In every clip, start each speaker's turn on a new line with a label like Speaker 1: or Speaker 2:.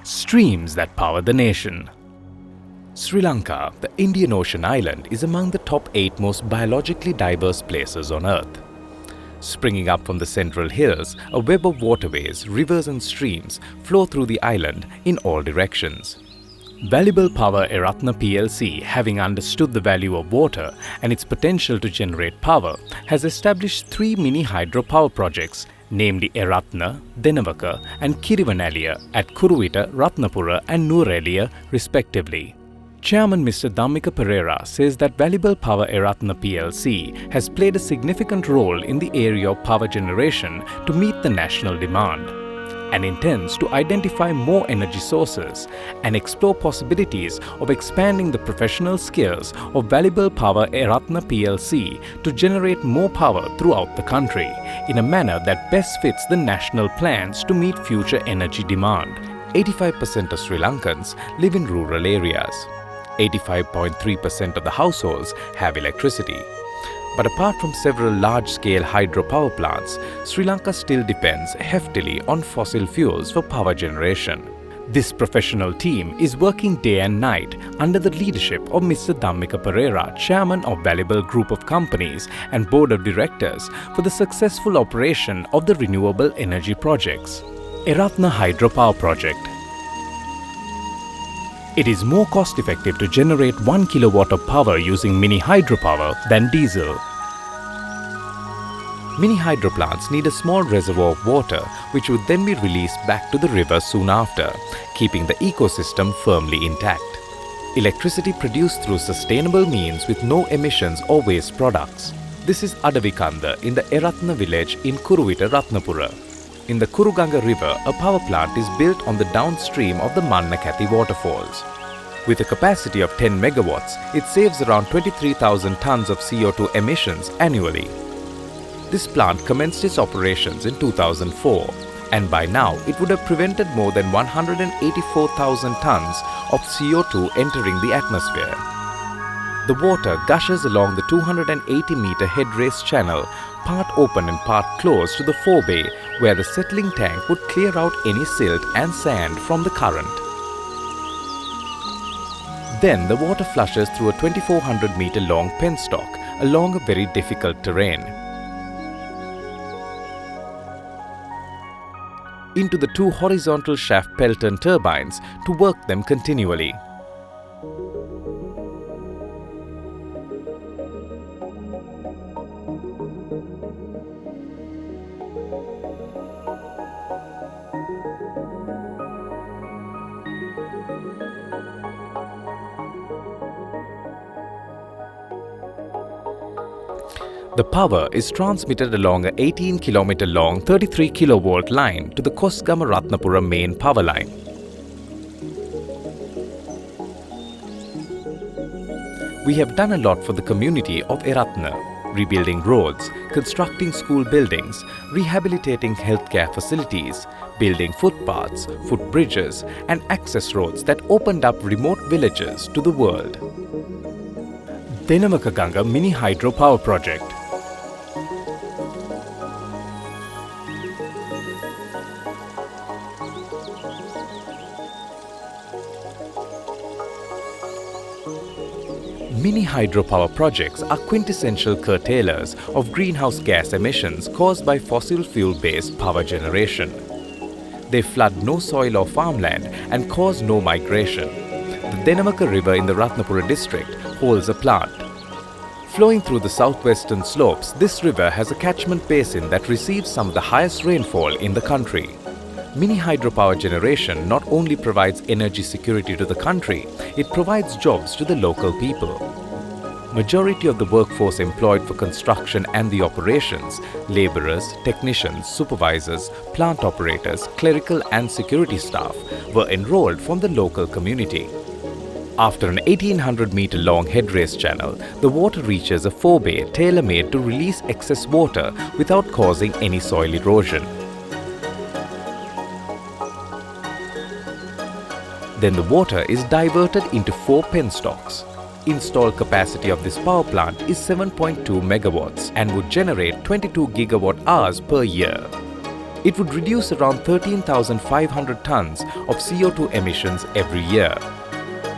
Speaker 1: Streams that power the nation. Sri Lanka, the Indian Ocean island, is among the top 8 most biologically diverse places on Earth. Springing up from the central hills, a web of waterways, rivers and streams flow through the island in all directions. Valible Power Eratna plc, having understood the value of water and its potential to generate power, has established 3 mini hydropower projects, namely Eratna, Denavaka and Kirivanaliya at Kuruvita, Ratnapura and Nuwara respectively. Chairman Mr. Dhammika Perera says that Valible Power Eratna plc has played a significant role in the area of power generation to meet the national demand, and intends to identify more energy sources and explore possibilities of expanding the professional skills of Valible Power Eratna plc to generate more power throughout the country in a manner that best fits the national plans to meet future energy demand. 85% of Sri Lankans live in rural areas. 85.3% of the households have electricity. But apart from several large-scale hydropower plants, Sri Lanka still depends heftily on fossil fuels for power generation. This professional team is working day and night under the leadership of Mr. Dhammika Perera, Chairman of Valible Group of Companies and Board of Directors, for the successful operation of the renewable energy projects. Eratna Hydropower Project. It is more cost-effective to generate 1 kilowatt of power using mini hydropower than diesel. Mini hydroplants need a small reservoir of water which would then be released back to the river soon after, keeping the ecosystem firmly intact. Electricity produced through sustainable means with no emissions or waste products. This is Adavikanda in the Eratna village in Kuruvita, Ratnapura. In the Kuruganga River, a power plant is built on the downstream of the Mannakathi waterfalls. With a capacity of 10 megawatts, it saves around 23,000 tons of CO2 emissions annually. This plant commenced its operations in 2004, and by now it would have prevented more than 184,000 tons of CO2 entering the atmosphere. The water gushes along the 280-meter headrace channel, part open and part closed to the forebay, where the settling tank would clear out any silt and sand from the current. Then the water flushes through a 2400-meter long penstock along a very difficult terrain into the 2 horizontal shaft Pelton turbines to work them continually. The power is transmitted along a 18-kilometer long 33 kilovolt line to the Kosgama Ratnapura main power line. We have done a lot for the community of Eratna, rebuilding roads, constructing school buildings, rehabilitating healthcare facilities, building footpaths, footbridges and access roads that opened up remote villages to the world. Denavaka Mini Hydropower Project. Mini hydropower projects are quintessential curtailers of greenhouse gas emissions caused by fossil fuel-based power generation. They flood no soil or farmland and cause no migration. The Denavaka River in the Ratnapura district holds a plant. Flowing through the southwestern slopes, this river has a catchment basin that receives some of the highest rainfall in the country. Mini hydropower generation not only provides energy security to the country, it provides jobs to the local people. Majority of the workforce employed for construction and the operations, labourers, technicians, supervisors, plant operators, clerical and security staff, were enrolled from the local community. After an 1800-meter long headrace channel, the water reaches a forebay tailor-made to release excess water without causing any soil erosion. Then the water is diverted into 4 penstocks. Installed capacity of this power plant is 7.2 megawatts and would generate 22 gigawatt hours per year. It would reduce around 13,500 tons of CO2 emissions every year.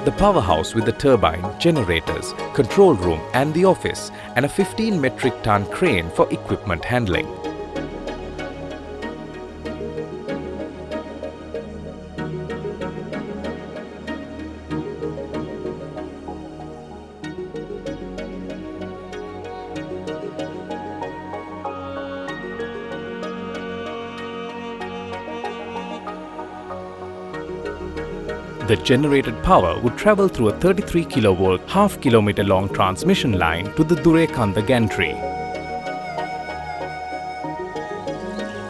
Speaker 1: The powerhouse with the turbine, generators, control room and the office, and a 15 metric ton crane for equipment handling. The generated power would travel through a 33 kV, half-kilometer long transmission line to the Durekanda gantry.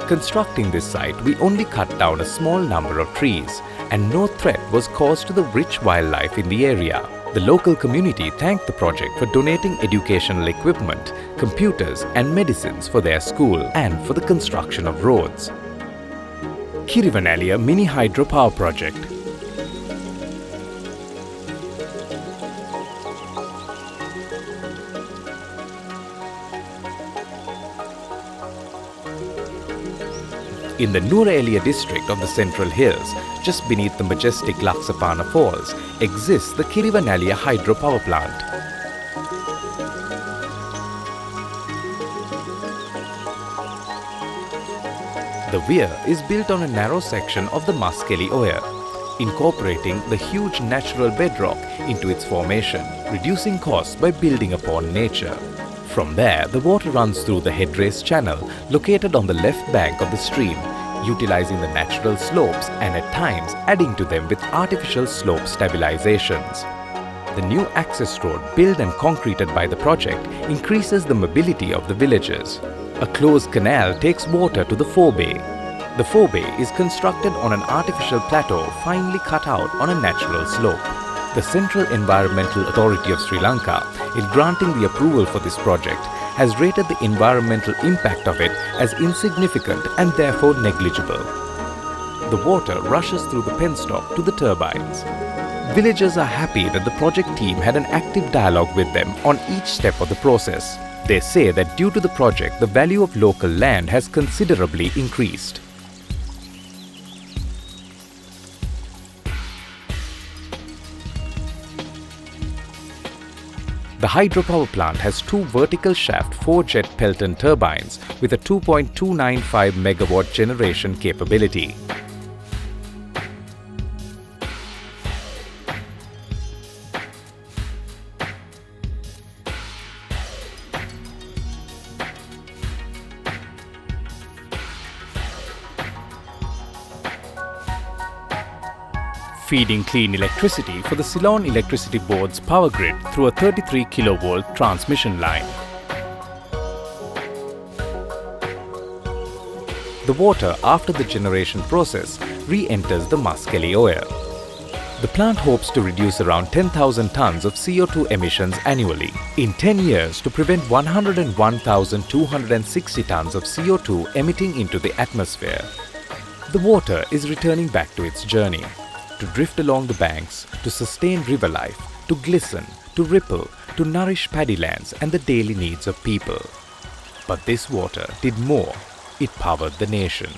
Speaker 1: Constructing this site, we only cut down a small number of trees, and no threat was caused to the rich wildlife in the area. The local community thanked the project for donating educational equipment, computers and medicines for their school and for the construction of roads. Kirivanaliya Mini Hydropower Project. In the Nuwara district of the Central Hills, just beneath the majestic Laksapana Falls, exists the Kirivanaliya Hydropower Plant. The weir is built on a narrow section of the Maskeli Oya, incorporating the huge natural bedrock into its formation, reducing costs by building upon nature. From there, the water runs through the headrace channel located on the left bank of the stream, utilizing the natural slopes and at times adding to them with artificial slope stabilizations. The new access road built and concreted by the project increases the mobility of the villagers. A closed canal takes water to the forebay. The forebay is constructed on an artificial plateau finely cut out on a natural slope. The Central Environmental Authority of Sri Lanka, in granting the approval for this project, has rated the environmental impact of it as insignificant and therefore negligible. The water rushes through the penstock to the turbines. Villagers are happy that the project team had an active dialogue with them on each step of the process. They say that due to the project, the value of local land has considerably increased. The hydropower plant has two vertical shaft 4-jet Pelton turbines with a 2.295 megawatt generation capability. Feeding clean electricity for the Ceylon Electricity Board's power grid through a 33 kV transmission line. The water after the generation process re-enters the Maskeli Oya. The plant hopes to reduce around 10,000 tons of CO2 emissions annually in 10 years to prevent 101,260 tons of CO2 emitting into the atmosphere. The water is returning back to its journey, to drift along the banks, to sustain river life, to glisten, to ripple, to nourish paddy lands and the daily needs of people. But this water did more. It powered the nation.